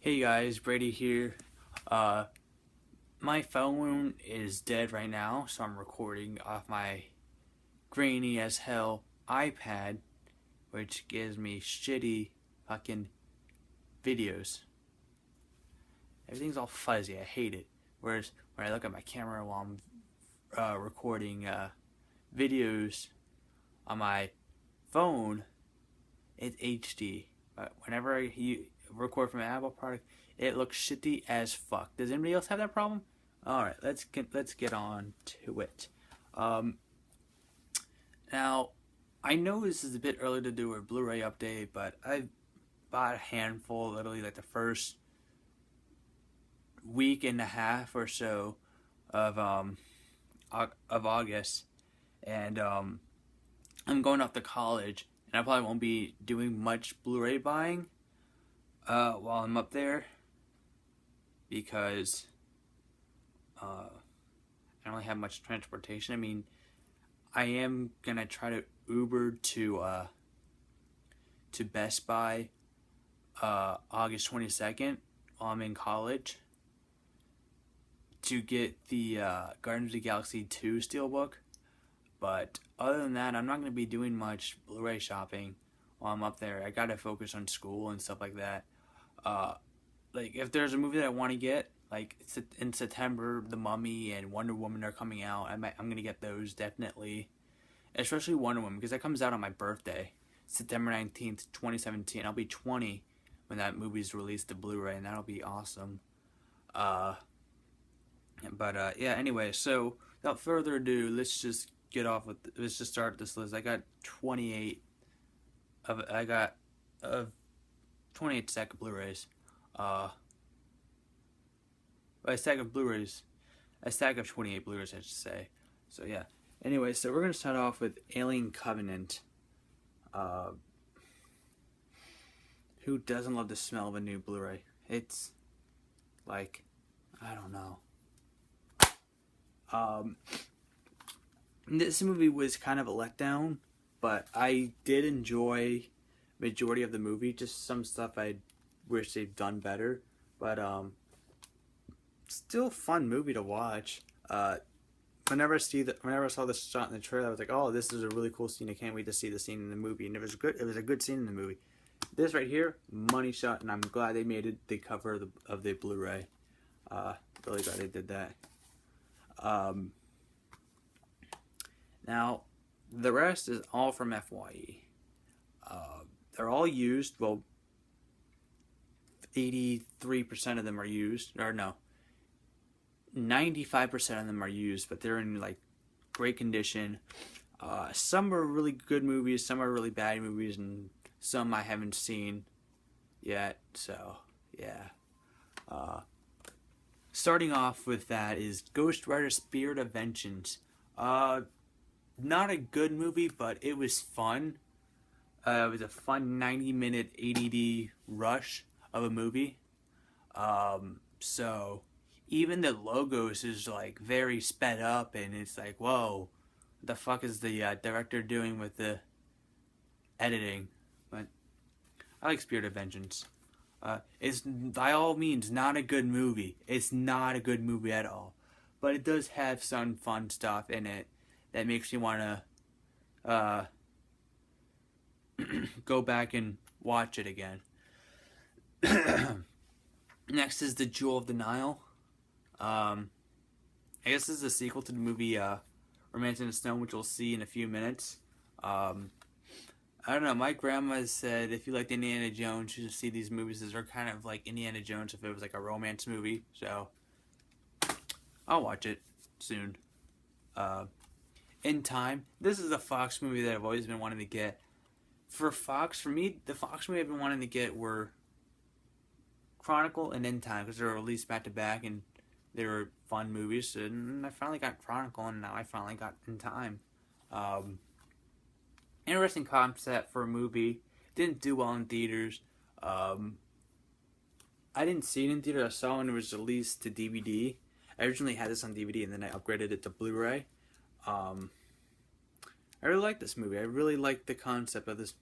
Hey guys, Brady here. Uh, my phone is dead right now, so I'm recording off my grainy as hell iPad, which gives me shitty fucking videos. Everything's all fuzzy. I hate it. Whereas when I look at my camera while I'm recording videos on my phone, it's HD. But whenever record from an Apple product, it looks shitty as fuck. Does anybody else have that problem? All right, let's get on to it. Um, Now, I know this is a bit early to do a Blu-ray update, but I bought a handful, literally like the first week and a half or so of of August, and I'm going off to college, and I probably won't be doing much Blu-ray buying while I'm up there because I don't really have much transportation. I mean, I am gonna try to Uber to Best Buy August 22nd while I'm in college to get the Guardians of the Galaxy 2 Steelbook. But other than that, I'm not gonna be doing much Blu-ray shopping while I'm up there. I gotta focus on school and stuff like that. Uh, like if there's a movie that I want to get, like in September, The Mummy and Wonder Woman are coming out. I'm gonna get those definitely, especially Wonder Woman because that comes out on my birthday, September 19th, 2017. I'll be 20 when that movie's released to Blu-ray, and that'll be awesome. Uh, yeah. Anyway, so without further ado, let's just start this list. I got 28 I got 28 stack of Blu-rays. Uh, a stack of Blu-rays, a stack of 28 Blu-rays, I should say. So yeah. Anyway, so we're gonna start off with Alien Covenant. Uh, who doesn't love the smell of a new Blu-ray? It's like, I don't know. Um, this movie was kind of a letdown, but I did enjoy majority of the movie. Just some stuff I wish they'd done better, but still fun movie to watch. Whenever I saw this shot in the trailer, I was like, "Oh, this is a really cool scene. I can't wait to see the scene in the movie." And it was good. It was a good scene in the movie. This right here, money shot, and I'm glad they made it the cover of the Blu-ray. Really glad they did that. Um, Now, the rest is all from FYE. They're all used. Well, 83% of them are used, or no, 95% of them are used, but they're in like great condition. Some are really good movies, some are really bad movies, and some I haven't seen yet. So yeah. Starting off with that is Ghost Rider: Spirit of Vengeance. Not a good movie, but it was fun. It was a fun 90-minute ADD rush of a movie. So even the logos is like very sped up, and it's like, whoa, what the fuck is the director doing with the editing? But I like Spirit of Vengeance. It's by all means not a good movie. It's not a good movie at all, but it does have some fun stuff in it that makes me want to go back and watch it again. Next is The Jewel of the Nile. I guess this is a sequel to the movie Romance in the Stone, which we'll see in a few minutes. I don't know. My grandma said if you liked Indiana Jones, you should see these movies. These are kind of like Indiana Jones if it was like a romance movie. So I'll watch it soon. In time. This is a Fox movie that I've always been wanting to get. For me, the Fox movie I've been wanting to get were Chronicle and In Time because they were released back to back and they were fun movies. And I finally got Chronicle and now I finally got In Time. Interesting concept for a movie. Didn't do well in theaters. I didn't see it in theater. I saw it when it was released to DVD. I originally had this on DVD and then I upgraded it to Blu-ray. I really like this movie. I really like the concept of this.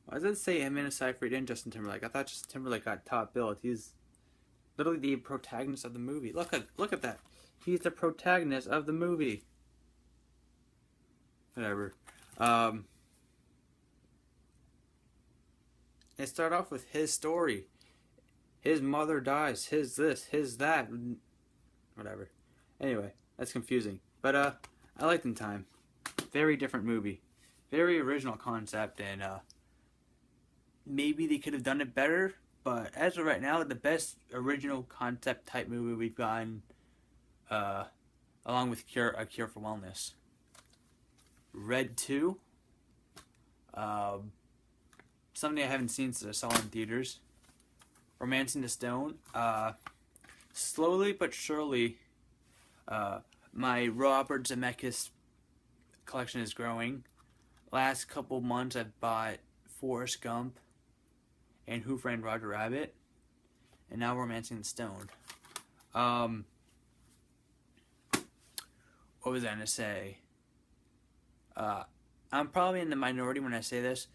Why does it say Amanda Seyfried and Justin Timberlake? I thought Justin Timberlake got top billed. He's literally the protagonist of the movie. Look at that. He's the protagonist of the movie. Whatever. It started off with his story. His mother dies. His this. His that. Whatever. Anyway, that's confusing. But I liked In Time. Very different movie. Very original concept, and maybe they could have done it better. But as of right now, the best original concept type movie we've gotten, along with A Cure for Wellness. Red 2. Something I haven't seen since I saw it in theaters. Romancing the Stone. Slowly but surely, my Robert Zemeckis collection is growing. Last couple months, I've bought Forrest Gump and Who Framed Roger Rabbit, and now Romancing the Stone. What was I gonna say? I'm probably in the minority when I say this.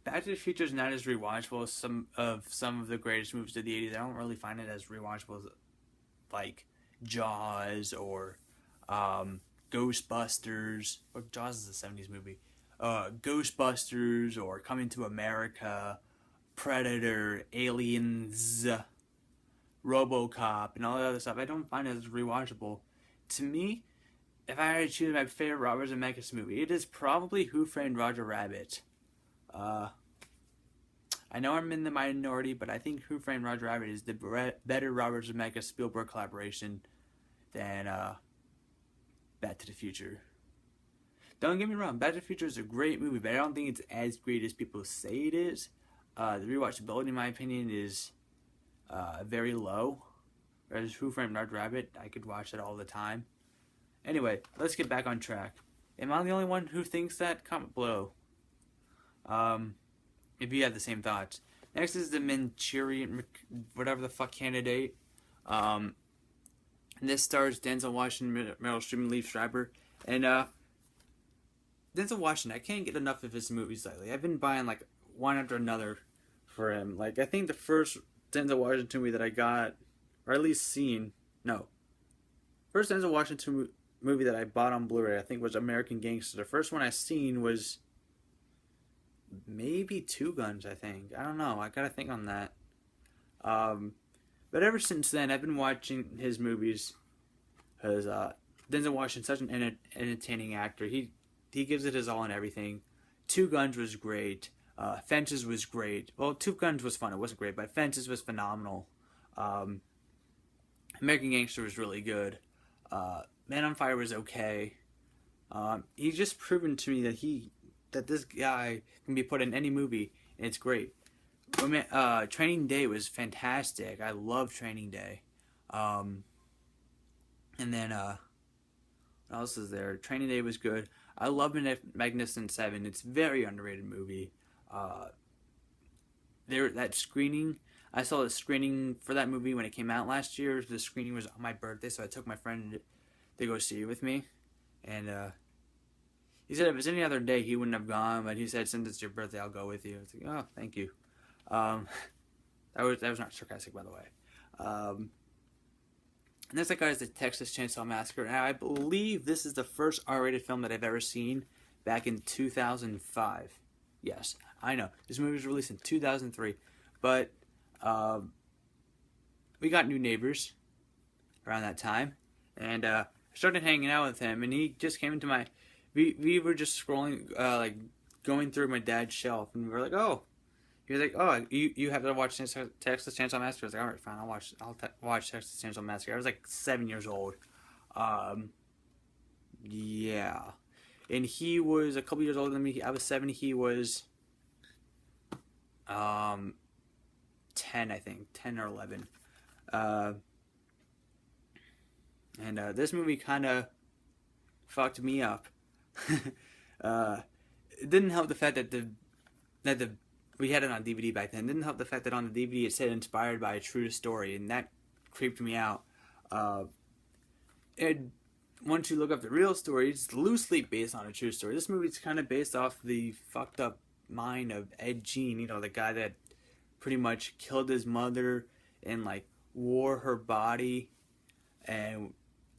Back to the Future is not as rewatchable as some of the greatest movies of the 80s. I don't really find it as rewatchable as like Jaws or Ghostbusters. Or Jaws is a 70s movie. Ghostbusters or Coming to America, Predator, Aliens, RoboCop, and all that other stuff. I don't find it as rewatchable. To me, if I had to choose my favorite Robert Zemeckis movie, it is probably Who Framed Roger Rabbit. I know I'm in the minority, but I think Who Framed Roger Rabbit is the better Robert Zemeckis Spielberg collaboration than Back to the Future. Don't get me wrong, Back to the Future is a great movie, but I don't think it's as great as people say it is. The rewatchability, in my opinion, is very low. Whereas Who Framed Roger Rabbit, I could watch it all the time. Anyway, let's get back on track. Am I the only one who thinks that? Comment below. If you have the same thoughts. Next is the Manchurian, whatever the fuck candidate. This stars Denzel Washington, Meryl Streep, and Liev Schreiber. And Denzel Washington, I can't get enough of his movies lately. I've been buying like one after another for him. Like, I think the first Denzel Washington movie that I got, or at least seen, no. First Denzel Washington movie that I bought on Blu-ray, I think, was American Gangster. The first one I seen was maybe Two Guns, I think. I don't know. I gotta think on that. But ever since then, I've been watching his movies because Denzel Washington's such an entertaining actor. He gives it his all in everything. Two Guns was great. Fences was great. Well, Two Guns was fun. It wasn't great, but Fences was phenomenal. American Gangster was really good. Man on Fire was okay. He's just proven to me that this guy can be put in any movie, and it's great. Training Day was fantastic. I love Training Day. And then, what else is there? Training Day was good. I love Magnificent Seven. It's a very underrated movie. That screening, I saw the screening for that movie when it came out last year. The screening was on my birthday, so I took my friend to go see it with me. And he said if it was any other day, he wouldn't have gone, but he said since it's your birthday, I'll go with you. I was like, oh, thank you. That was not sarcastic, by the way. And this guy is the Texas Chainsaw Massacre, and I believe this is the first R-rated film that I've ever seen back in 2005. Yes, I know. This movie was released in 2003, but we got new neighbors around that time, and I started hanging out with him, and he just came into my... We were just scrolling, like, going through my dad's shelf, and we were like, oh... He was like, oh, you have to watch Texas Chainsaw Massacre. I was like, all right, fine, I'll watch Texas Chainsaw Massacre. I was like 7 years old. Yeah. And he was a couple years older than me. I was 7. He was 10, I think. 10 or 11. And this movie kind of fucked me up. It didn't help the fact that we had it on DVD back then. It didn't help the fact that on the DVD it said inspired by a true story, and that creeped me out. And once you look up the real story, it's loosely based on a true story. This movie's kind of based off the fucked up mind of Ed Gein, you know, the guy that pretty much killed his mother and like wore her body and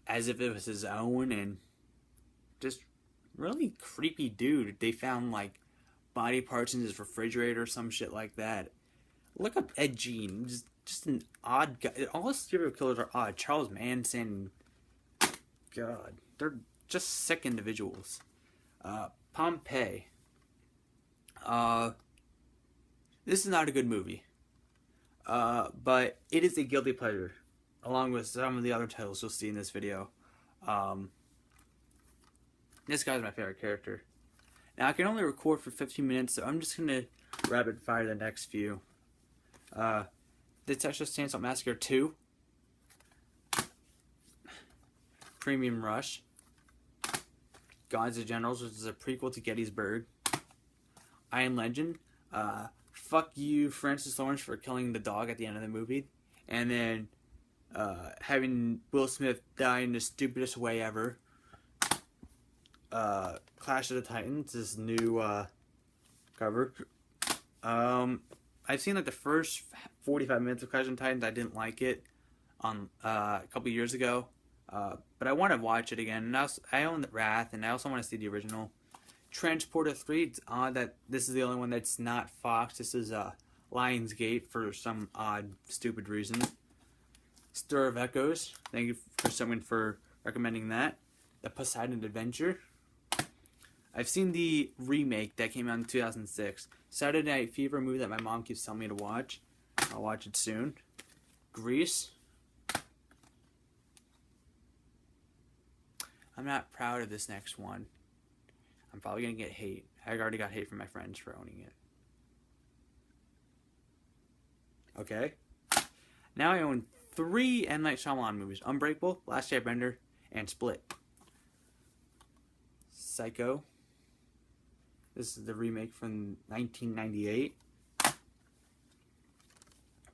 as if it was his own, and just really creepy dude. They found like body parts in his refrigerator or some shit like that. Look up Ed Gein. Just an odd guy. All serial killers are odd. Charles Manson. God, they're just sick individuals. Pompeii. This is not a good movie. But it is a guilty pleasure, along with some of the other titles you'll see in this video. This guy's my favorite character. Now, I can only record for 15 minutes, so I'm just going to rapid fire the next few. The Texas Chainsaw Massacre 2. Premium Rush. Gods and Generals, which is a prequel to Gettysburg. I Am Legend. Fuck you, Francis Lawrence, for killing the dog at the end of the movie. And then having Will Smith die in the stupidest way ever. Clash of the Titans, this new cover. I've seen like the first 45 minutes of Clash of the Titans. I didn't like it on a couple years ago. But I want to watch it again. And I own the Wrath, and I also want to see the original. Transporter 3, it's odd that this is the only one that's not Fox. This is Lionsgate for some odd, stupid reason. Stir of Echoes, thank you for someone for recommending that. The Poseidon Adventure. I've seen the remake that came out in 2006. Saturday Night Fever, a movie that my mom keeps telling me to watch. I'll watch it soon. Grease. I'm not proud of this next one. I'm probably going to get hate. I already got hate from my friends for owning it. Okay. Now I own 3 M. Night Shyamalan movies. Unbreakable, Last Airbender, and Split. Psycho. This is the remake from 1998.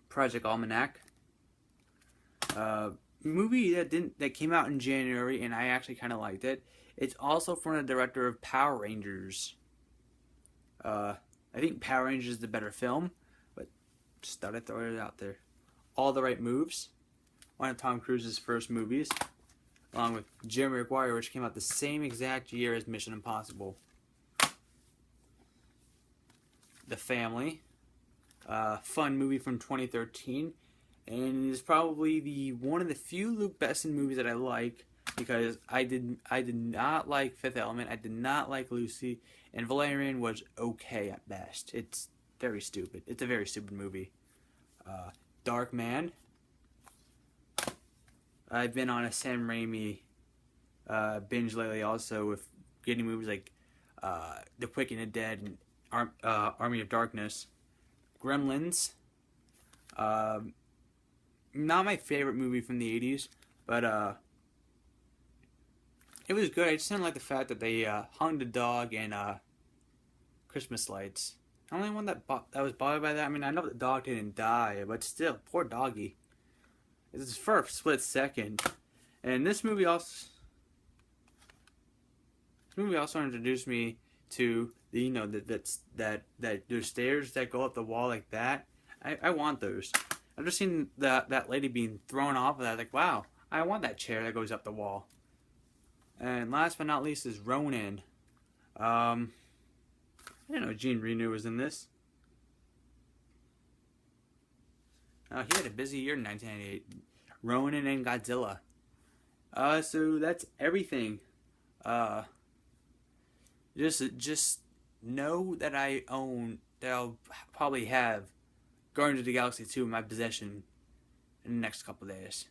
Project Almanac. Movie that came out in January, and I actually kind of liked it. It's also from the director of Power Rangers. I think Power Rangers is the better film, but just thought I'd throw it out there. All the Right Moves, one of Tom Cruise's first movies, along with Jerry Maguire, which came out the same exact year as Mission Impossible. The Family, fun movie from 2013, and it is probably one of the few Luke Besson movies that I like, because I did not like Fifth Element, I did not like Lucy, and Valerian was okay at best. It's very stupid. It's a very stupid movie. Dark Man. I've been on a Sam Raimi binge lately, also with getting movies like The Quick and the Dead and Army of Darkness. Gremlins. Not my favorite movie from the 80s, but it was good. I just didn't like the fact that they hung the dog in Christmas lights. The only one that was bothered by that, I mean, I know the dog didn't die, but still, poor doggy. This is for a split second. And this movie also introduced me to the, you know, that there's stairs that go up the wall like that. I want those. I've just seen that lady being thrown off of that. Like, wow, I want that chair that goes up the wall. And last but not least is Ronin. I didn't know Jean Reno was in this. He had a busy year in 1998. Ronin and Godzilla. So that's everything. Just know that I'll probably have Guardians of the Galaxy 2 in my possession in the next couple days.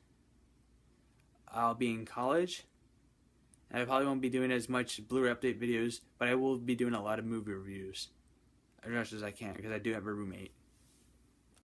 I'll be in college. I probably won't be doing as much Bluray update videos, but I will be doing a lot of movie reviews as much as I can, because I do have a roommate.